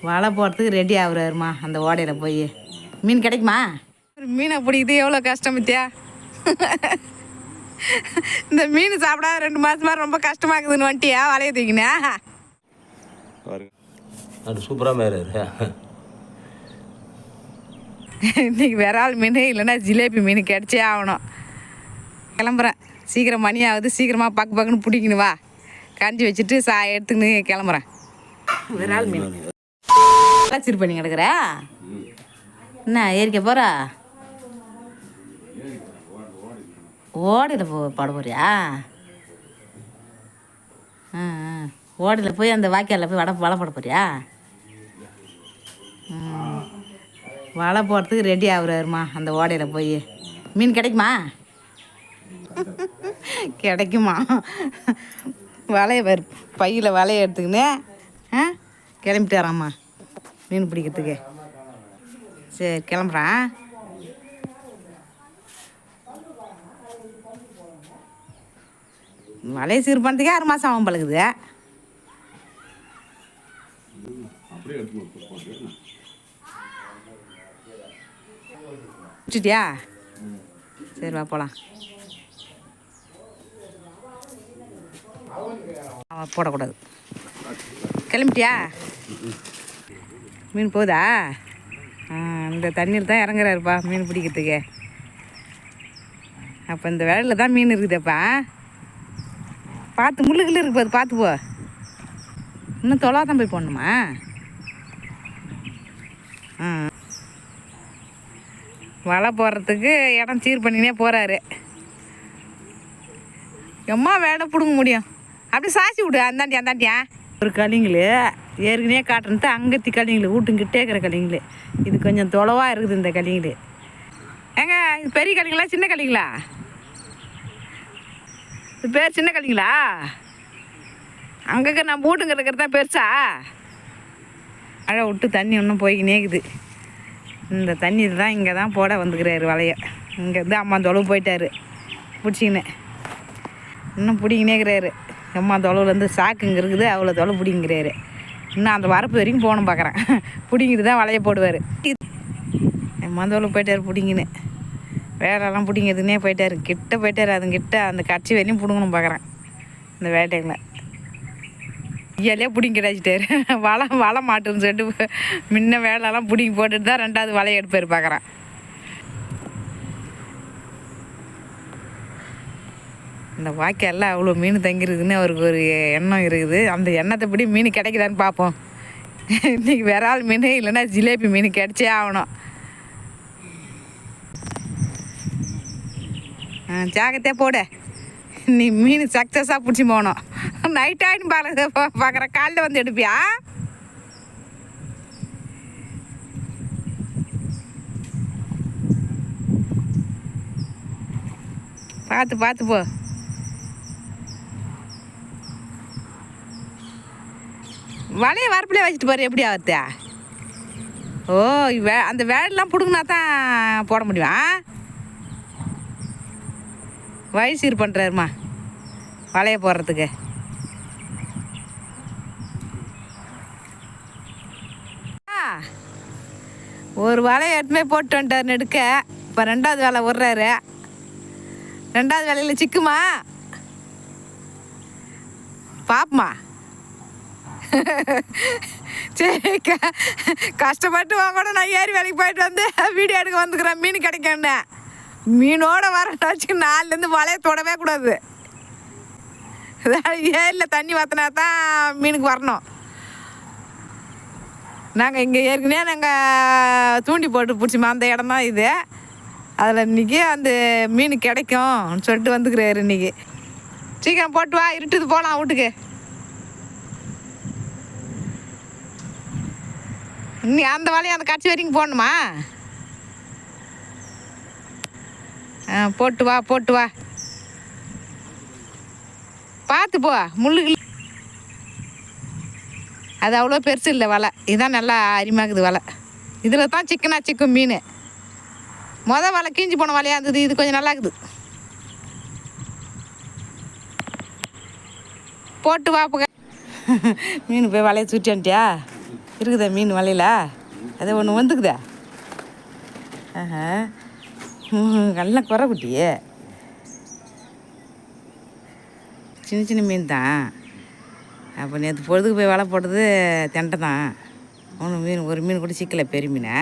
வலை போடுறதுக்கு ரெடி ஆகுறாருமா அந்த ஓடையில் போய். மீன் கிடைக்குமா? மீனை பிடிக்குது எவ்வளோ கஷ்டம் பத்தியா. இந்த மீன் சாப்பிடாத 2 மாதமா ரொம்ப கஷ்டமாக இருக்குதுன்னு வந்துட்டியா வலைய தூக்கினா. சூப்பராக மேலே இன்னைக்கு விரால் மீன் இல்லைன்னா ஜிலேபி மீன் கிடைச்சே ஆகணும். கிளம்புறேன், சீக்கிரம் மணி ஆகுது, சீக்கிரமாக பக்குன்னு பிடிக்கணும். வா கஞ்சி வச்சுட்டு எடுத்துக்கின்னு கிளம்புறேன். விரால் மீன் சிறு பண்ணி கிடக்குற என்ன ஏறிக்க போகிறா? ஓடையில் பாட போறியா? ஓடையில் போய் அந்த வாய்க்காலில் போய் வலை போட போறியா? வலை போடுறதுக்கு ரெடி ஆகுறாருமா அந்த ஓடையில் போய். மீன் கிடைக்குமா? கிடைக்குமா? வலையை பையில் வலையை எடுத்துக்கின்னு கிளம்பிட்டு வராம்மா மீன் பிடிக்கிறதுக்கு. சரி கிளம்புறான். வலையை சீர் பண்ணுறதுக்கே 6 மாதம் ஆகும் பழகுது. முடிச்சிட்டியா? சரி வா போகலாம். அவன் போடக்கூடாது. கிளம்பிட்டியா? மீன் போகுதா? இந்த தண்ணீர் தான் இறங்குறாருப்பா மீன் பிடிக்கிறதுக்கு. அப்போ இந்த வேலையில் தான் மீன் இருக்குதுப்பா. பார்த்து முள்ளுக்குள்ளே இருக்கு பாரு, பார்த்து போ. இன்னும் தொலாதான் போய் போடணுமா? வலை போடுறதுக்கு இடம் சீர் பண்ணினே போகிறாரு. எம்மா வேலை பிடுங்க முடியும். அப்படி சாய்ச்சி விடு அந்தாண்டியா. ஒரு கலிங்களு ஏற்கனவே காட்டுறது அங்கத்தி கலிங்களு வீட்டுங்கிட்டே இருக்கிற கலிங்களு. இது கொஞ்சம் தொலைவாக இருக்குது இந்த கலிங்களு. ஏங்க இது பெரிய கலிங்களா சின்ன கலிங்களா? இது பேர் சின்ன கலிங்களா? அங்கே நம்ம வீட்டுங்க இருக்கிறது தான் பெருசா? மழை விட்டு தண்ணி ஒன்றும் போய்க்கினே இருக்குது. இந்த தண்ணி தான் இங்கே தான் போட வந்துக்கிறாரு வலையை. இங்கேருந்து அம்மா தொலைவு போயிட்டார் பிடிச்சிக்கின்னு. இன்னும் பிடிங்கினேங்கிறாரு. அம்மா தொலைவுலேருந்து சாக்குங்க இருக்குது, அவ்வளோ தொலைவு பிடிங்கிறாரு. இன்னும் அந்த வரப்பு வரைக்கும் போகணும் பார்க்குறேன். பிடிங்கிட்டு தான் வலையை போடுவார். அம்மா தொலைவு போயிட்டார் பிடிங்கின்னு. வேலைலாம் பிடிங்கிறதுனே போயிட்டார். கிட்ட போயிட்டார். அதுங்கிட்ட அந்த கட்சி வரையும் பிடுங்கணும் பார்க்குறேன் இந்த வேட்டைகளை. ஐயாலே பிடிங்கி கிடச்சிட்டாரு. வலை மாட்டுன்னு சொல்லிட்டு முன்ன வேலைலாம் பிடிங்கி போட்டுட்டு தான் 2வது வலையை எடுப்பார் பார்க்குறேன். இந்த வாய்க்காலில் அவ்வளோ மீன் தங்கிருக்குன்னு அவருக்கு ஒரு எண்ணம் இருக்குது. அந்த எண்ணத்தைப்படி மீன் கிடைக்குதான்னு பார்ப்போம். இன்றைக்கி விரால் மீன் இல்லைன்னா ஜிலேபி மீன் கிடைச்சே ஆகணும். ஜாக்கிரதையா போட. நீ மீன் சக்ஸஸாக பிடிச்சி போகணும். நைட் ஆகிடும் பார்க்குற காலையில் வந்து எடுப்பியா? பார்த்து போ. வலையை வரப்பிலே வச்சுட்டு பாரு எப்படி ஆகுது. ஓ அந்த வேலைலாம் பிடுங்கினா தான் போட முடியும். வயசு சீர் பண்ணுறாருமா வலையை போடுறதுக்கு. ஒரு வலையை எடுத்துமே போட்டு வந்துட்டார் நெடுக்க. இப்போ 2வது வேலை விட்றாரு. 2வது வேலையில் சிக்குமா பாப்பமா? சரி கஷ்டப்பட்டு வாங்கணும். நான் ஏறி வேலைக்கு போயிட்டு வந்து வீடியோ எடுக்க வந்துக்கிறேன். மீன் கிடைக்கணுன்னு மீனோட வரேன்னு வச்சு 4லேருந்து வலையை தொடவே கூடாது. ஏரியில் தண்ணி வற்றினா தான் மீனுக்கு வரணும். நாங்கள் இங்கே ஏற்கனவே நாங்கள் தூண்டி போட்டு பிடிச்சிமா அந்த இடம் தான் இது. அதில் இன்றைக்கி அந்த மீன் கிடைக்கும் சொல்லிட்டு வந்துக்கிறாரு இன்றைக்கி. சீக்கிரம் போட்டு வா, இருட்டுது போகலாம் வீட்டுக்கு. நீ அந்த வலையை அந்த கட்சி வரைக்கும் போடணுமா? போட்டு வா பார்த்து போ. முள்ளுக்கு அது அவ்வளோ பெருசு இல்லை வலை. இதுதான் நல்லா அரிமாக்குது வலை. இதில் தான் சிக்கும் மீன். வலை கீஞ்சி போன வலையாக இருந்தது. இது கொஞ்சம் நல்லா இருக்குது. போட்டு வா. மீன் போய் வலையை சுட்டி வந்துட்டியா? இருக்குதா மீன் வலையில? அதே ஒன்று வந்துக்குதா? ஆஹா, நல்லா குறை குட்டியே. சின்ன சின்ன மீன் தான். அப்போ நேற்று பொழுதுக்கு போய் வலை போட்டது தெண்டை தான். ஒரு மீன் கூட சிக்கலை, பெரிய மீனை.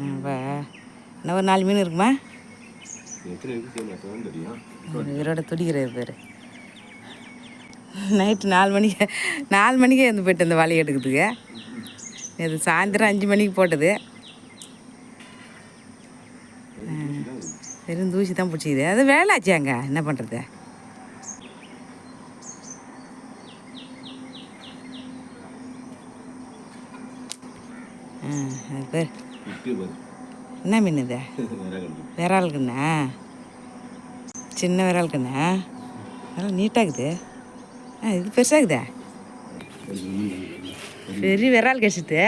இப்போ இன்னும் ஒரு 4 மீன் இருக்குமா? இவரோட துடிக்கிறார் பேர். நைட்டு 4 மணிக்கே வந்து போய்ட்டு அந்த வலையை எடுக்கிறதுக்கு. இது சாயந்தரம் 5 மணிக்கு போட்டது. வெறும் தூசி தான் பிடிச்சிக்குது. அது வேலை ஆச்சாங்க, என்ன பண்ணுறது? பேர் என்ன மீன் இது? விராலுக்குண்ணா, சின்ன விராலுக்குண்ணா. நல்லா நீட்டாகுது. இது பெருசாகுதா? பெரிய விரால் கழிச்சுது.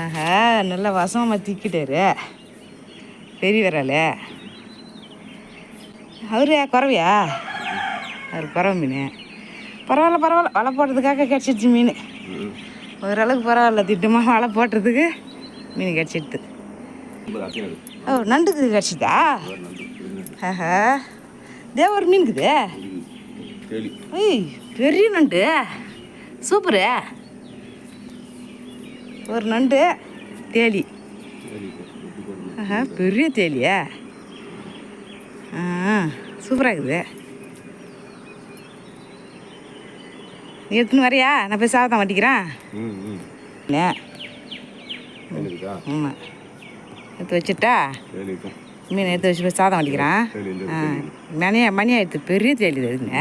ஆஹா, நல்லா வசமாக திக்கிட்டாரு பெரிய விரால். அவரு குறவையா? அவர் குறவை மீன். பரவாயில்ல, வலை போடுறதுக்காக கிடச்சிடுச்சு மீன். ஓரளவுக்கு பரவாயில்ல, திட்டமாக வலை போட்டுறதுக்கு மீன் கிடச்சிடுது. ஓ, நண்டுக்கு கிடச்சிதா? ஆஹா, ஒரு மீனுக்குது. பெரிய நண்டு, சூப்பரு. ஒரு நண்டு தேலி. ஆஹா, பெரிய தேலியா? சூப்பராக இருக்குது. நீ எடுத்துன்னு வரையா? நான் போய் சாதம் வட்டிக்கிறேன். ஆமாம், எடுத்து வச்சுட்டா மீன் எடுத்து வச்சு போய் சாதம் வட்டிக்கிறேன். மணி ஆயிடுத்து. பெரிய தேலி இருக்குங்க.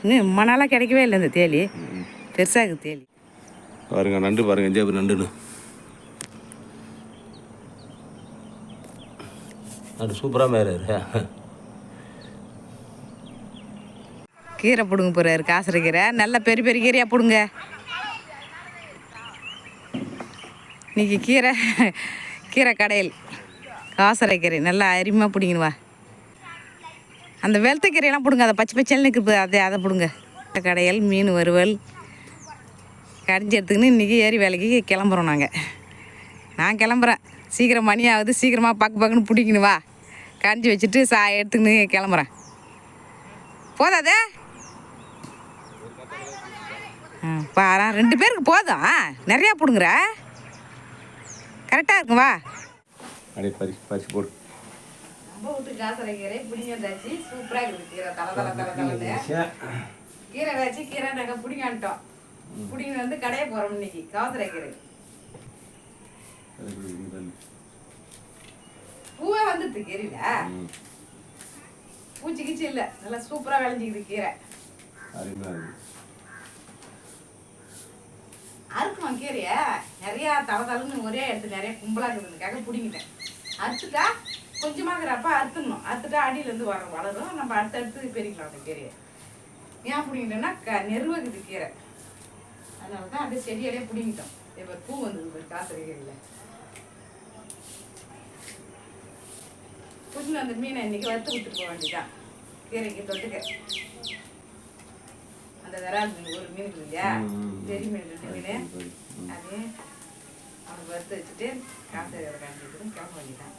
இன்னும் ரொம்ப நாளாக கிடைக்கவே இல்லை இந்த தேலி. பெருசாக இருக்குது தேலி. பாருங்க நண்டு, பாருங்க எஞ்சாபுரி நண்டுன்னு. நண்டு சூப்பராக மேறாரு. கீரை பிடுங்க போகிறாரு, காசரை கீரை. நல்லா பெரிய பெரிய கீரையாக பிடுங்க. இன்றைக்கி கீரை கடையில் காசரை கீரை நல்லா அருமையாக பிடிங்கணுவா. அந்த வெளுத்த கீரையெல்லாம் பிடுங்க, அதை பச்சை பச்சைன்னு இருக்குது, அதை பிடுங்க. கடையில் மீன் வறுவல் கடைஞ்சி எடுத்துக்கின்னு இன்றைக்கி ஏரி வேலைக்கு கிளம்புறோம். நான் கிளம்புறேன். சீக்கிரம் மணி ஆகுது, சீக்கிரமாக பக்குன்னு பிடிக்கணும். வா, கரைஞ்சி வச்சுட்டு எடுத்துக்கின்னு கிளம்புறேன். போதாதே? பாரா, 2 பேருக்கு போதும். நிறையா பிடுங்குற, கரெக்டாக இருக்கும். வா, அப்படியே பறிச்சு போடு. நம்ம வீட்டு காசரை கீரை பிடிங்காச்சு. சூப்பராக இருக்குது கீரை. கீரை வச்சு கீரை நாங்கள் பிடிங்கிட்டோம். பிடிங்கி வந்து கடையை போகிறோம் இன்னைக்கு. காசரை கீரை பூவே வந்துடுது கீரையில. பூச்சி கீச்சி இல்லை, நல்லா சூப்பராக விளைஞ்சிக்குது கீரை. அறுக்குவோம் கீரைய. நிறையா தளன்னு ஒரே இடத்துல நிறைய கும்பலாக இருக்குதுக்காக பிடிங்கிட்டேன். அறுத்துட்டா கொஞ்சமாக இருக்கிறப்ப அறுத்துடணும். அறுத்துட்டா அடியிலேருந்து வளரும். நம்ம அடுத்தடுத்து பெருக்கலாம் அந்த கீரையை. ஏன் பிடிங்கிட்டோம்னா நெருவகுது கீரை. அதனால தான் அப்படியே செடியோடய பிடிங்கிட்டோம். இப்போ பூ வந்தது ஒரு காசரை கீரையில். புதுன்னு அந்த மீனை இன்னைக்கு வறுத்து கொடுத்துட்டு போக வேண்டியதான். கீரைக்கு தொட்டுக்க அந்த விரால் மீன் ஒரு மீன் இருக்குது இல்லையா, பெரிய மீன் 2 மீன், அது அவனுக்கு வறுத்து வச்சுட்டு காசரை காஞ்சிட்டு கிளம்ப வேண்டியதான்.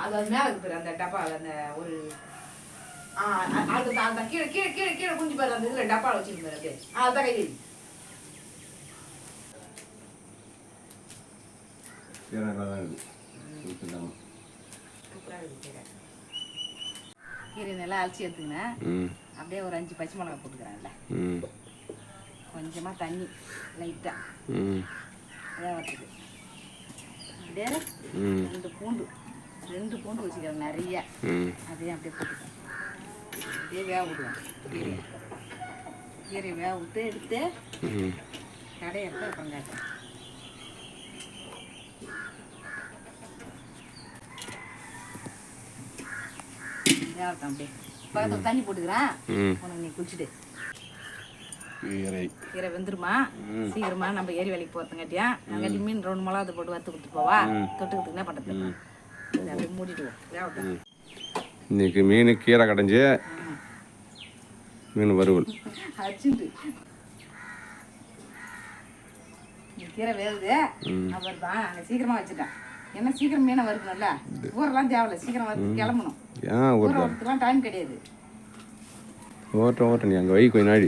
அது மேலே இருக்குது அந்த டப்பாவில். அந்த ஒரு அந்த கீழே கீழே கீழே கீழே குஞ்சு பாரு. அந்த இதில் டப்பாவில் வச்சுருந்தாரு அப்படியே. அதுதான் கை கீரை நல்லா அலசி எடுத்துக்கினேன். அப்படியே ஒரு 5 பச்சை மிளகா போட்டுக்கிறேன்ல. கொஞ்சமாக தண்ணி லைட்டாக வேகத்துக்கு. அப்படியே 2 பூண்டு வச்சுக்கிறேன் நிறைய. அதையும் அப்படியே போட்டுக்கிறேன். அப்படியே வேக விடுவேன். கீரையை வேக விட்டு எடுத்து கடையை எடுத்து அப்புறம் காட்டுறேன். வேகட்டும். அப்படியே பக்கத்தில் தண்ணி போட்டுக்கிறேன். உனக்கு நீ குளிச்சுட்டு. கீரை வெந்துருமா சீக்கிரமா. நம்ம ஏரி வேலைக்கு போகிறதுங்காட்டியா அங்காட்டி மீன் 2 மிளகா போட்டு வறுத்து கொடுத்துட்டு போவா. தொட்டுக்கிறதுக்கு என்ன பண்ணுறது? அப்படியே மூடிடுவோம். வேகட்டும். இன்னைக்கு மீன் கீரை கடைஞ்சி மீன் வறுவல். அர்ஜென்ட்டு கீரை வேகுது. அப்புறம் தான் அங்கே சீக்கிரமாக வச்சுட்டேன். ஏன்னா சீக்கிரம் மீனை வறுக்கணும்ல. ஊரெல்லாம் தேவையில்ல, சீக்கிரம் வறுத்து கிளம்பணும். ஏன் ஊற வறுத்துலாம் டைம் கிடையாது. ஓட்ட நீ அங்கே வை கொஞ்ச நாள்.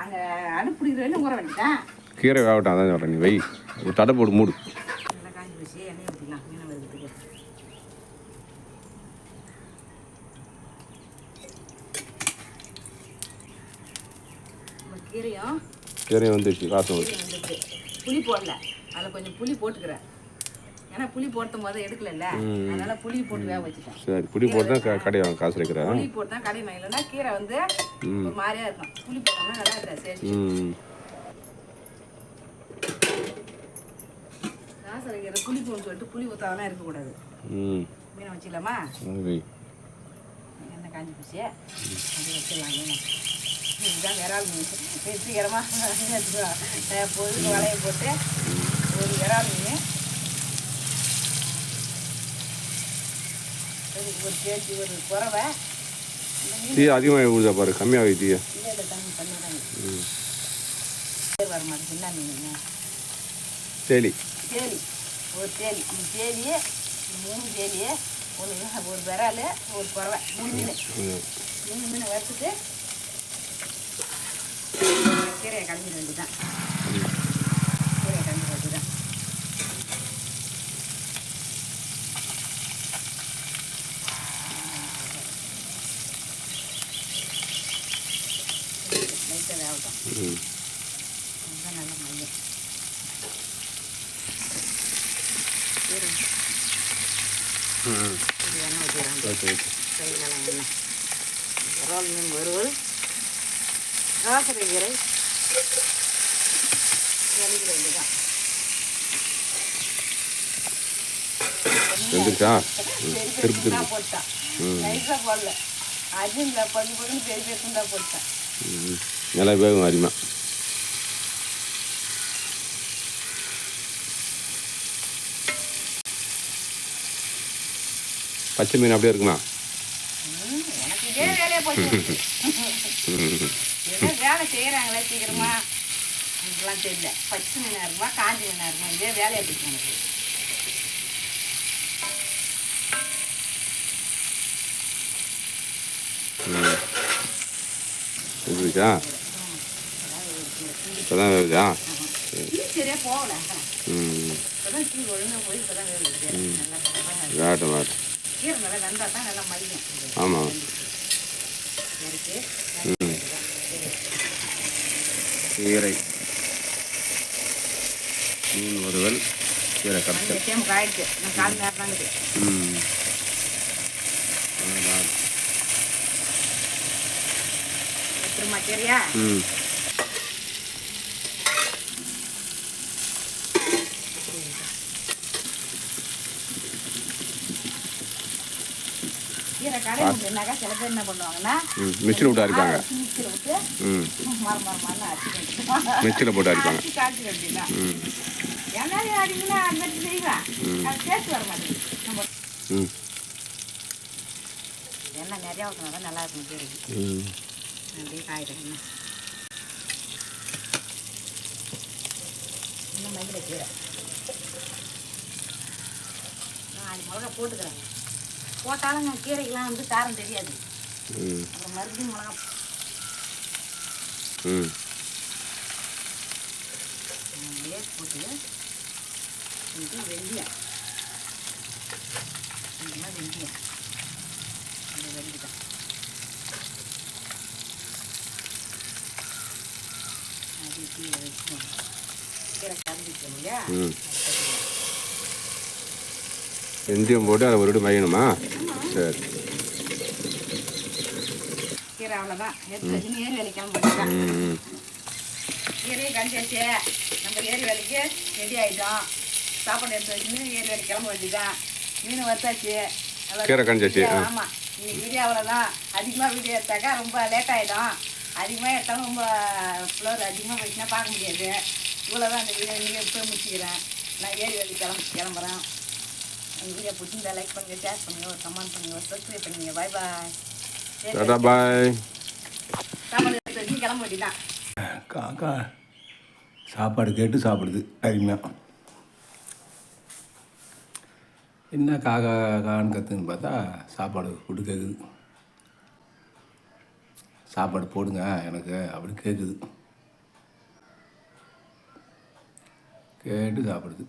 அங்கே அடுப்பு பிடிக்கிற வரையும் ஊற வேண்டியதான். கீரை வேகட்டும், அதான் சொல்கிறேன். நீ வை, ஒரு தடை போட்டு மூடு. நல்லா காஞ்சி போச்சு. எண்ணெய் ஊற்றிக்கலாம் மீனை வறுக்கிறதுக்கு. கீரையும் வந்துடுச்சு, காசு வந்துட்டு புளி போடல, அதில் கொஞ்சம் புளி போட்டுக்கிறேன். ஏன்னா புளி போட்டும் போது எடுக்கல, அதனால புளி போட்டு வேக வச்சுட்டேன். சரி, புளி போட்டு தான் கடை காசு வைக்கிறேன். புளி போட்டு தான் கடை இல்லைன்னா கீரை வந்து ஒரு மாதிரியா இருக்கும். புளி போட்டோம்னா நல்லா இருக்கா. சரி, காசு வைக்கிற புளி போன்னு சொல்லிட்டு புளி ஊற்றாதான் இருக்கக்கூடாது. மீனை வச்சிடலாமா? எண்ணெய் காஞ்சி போச்சு, அது வச்சிடலாம். மீனை இதுதான் விரால் மீன். சீக்கிரமாக பொழுது வலையை போட்டு ஒரு விரால் மீன், ஒரு கேஜி, ஒரு குறவை. டீ அதிகமாக ஊழுதா பாரு, கம்மியாக டீ. இல்லை இல்லை, தண்ணி பண்ணி வர மாட்டேன். என்ன மீன்? தேலி. தேலி, ஒரு தேலி. தேலி 3 தேலி, ஒரு விரால், ஒரு குறவை, 3 மீன். 3 மீனை வறுத்துட்டு கீரையை கலந்துட வேண்டியதான். கீரையை கலந்துட வேண்டியதான். லைட்டாக வேகட்டும். அதுதான் நல்ல மையம். கீரை எண்ணெய் ஊற்றிடுறாங்க. கையிலலாம் எண்ணெய். விரால் மீன் வறுவல், காசரை கீரை வலிக்கிற வேண்டியதான். போட்டான் நைஸாக போடல, அர்ஜென்ட்டில் பள்ளி பள்ளி பெரிய பெரிய துண்டா போட்டான். நல்லா வேகும் அதிகமாக. பச்சை மீன் அப்படியே இருக்குமா? எனக்கு இதே வேலையை போச்சு. ஏதோ வேலை செய்கிறாங்களே சீக்கிரமா, இதெல்லாம் தெரியல. பச்சை மீனாக இருக்குமா காஞ்சி மீனாக இருக்குமா, இதே வேலையை போச்சு எனக்கு. இருக்குதா? இப்போதான் வேகுதா? சரியா போகல. இப்போதான் டீ ஒழுங்காக போய் இப்போதான் வேகுது. வேட்டும் வேட்டும். கீரை நல்லா வெந்தால் தான் நல்லா மையம். ஆமாம். கீரை மீன் வறுவல், கீரை கரைச்சல். டைமுக்கு ஆயிடுச்சு. நான் 4 நேரம் தாங்குது. திரும்ப சரியா? கீரை கடை அப்படின்னாக்கா சில பேர் என்ன பண்ணுவாங்கன்னா மிக்சியில் விட்டு அரைப்பாங்க. மிக்சியில் விட்டு மரமரமான அரைச்சி மிக்சியில் போட்டு அரைப்பாங்க. காய்ச்சி அப்படின்னா என்னாலே அடிங்கன்னா அது மாதிரி செய்வேன். அது டேஸ்ட் வர மாட்டேங்குது. நம்ம எண்ணெய் நிறையா ஊற்றினா தான் நல்லா இருக்கும் கீரைக்கு. அப்படியே காய்கறி இன்னும் மயில கீரை 4 மிளகா போட்டுக்கிறேன். போட்டாலும் கீரைக்கெலாம் வந்து காரம் தெரியாது. அப்புறம் மறுபடியும் மிளகா அப்படியே போட்டு கொஞ்சம் வெந்தயம், கொஞ்சமாக வெந்தயம் அந்த வெந்தயம் அது கீரை வச்சுக்கணும். கீரை கரைஞ்சிக்கணும் இல்லையா? வெந்தயம் போட்டு அதை ஒரு மையணுமா? சரி. கீரை அவ்வளோதான். எடுத்து வச்சுன்னு ஏரி வேலைக்கு கிளம்பிட்டான். கீரையை கழிச்சாச்சு. நம்ம ஏரி வேலைக்கு ரெடி ஆகிட்டோம். சாப்பாடு எடுத்து வச்சுன்னு ஏரி வேலைக்கு கிளம்ப வேண்டியதான். மீன் வறுத்தாச்சு. கீரை கழிச்சாச்சு. ஆமாம், இன்னைக்கு வீடியோ அவ்வளோதான். அதிகமாக வீடியோ எடுத்தாக்கா ரொம்ப லேட் ஆகிடும். அதிகமாக எடுத்தாலும் ரொம்ப ஃப்ளோர் அதிகமாக போயிடுச்சுன்னா பார்க்க முடியாது. இவ்வளோதான் இந்த வீடியோ. இன்றைக்கி போய் முடிச்சுக்கிறேன். நான் ஏரி வேலைக்கு கிளம்புறேன். அந்த வீடியோ பிடிச்சிருந்தா லைக் பண்ணுங்கள், ஷேர் பண்ணுங்கள், ஒரு கமெண்ட் பண்ணுங்கள், ஒரு சப்ஸ்கிரைப் பண்ணுங்கள். பாய் பாய். டாடா பாய். சாப்பாடு எடுத்து வச்சு கிளம்ப வேண்டியதான். காக்கா சாப்பாடு கேட்டு சாப்பிடுது அருமையாக. என்ன காக்கா கான்னு கற்றுன்னு பார்த்தா சாப்பாடு ஃபுட்டு கேட்குது. சாப்பாடு போடுங்க எனக்கு அப்படின்னு கேட்குது. கேட்டு சாப்பிடுது.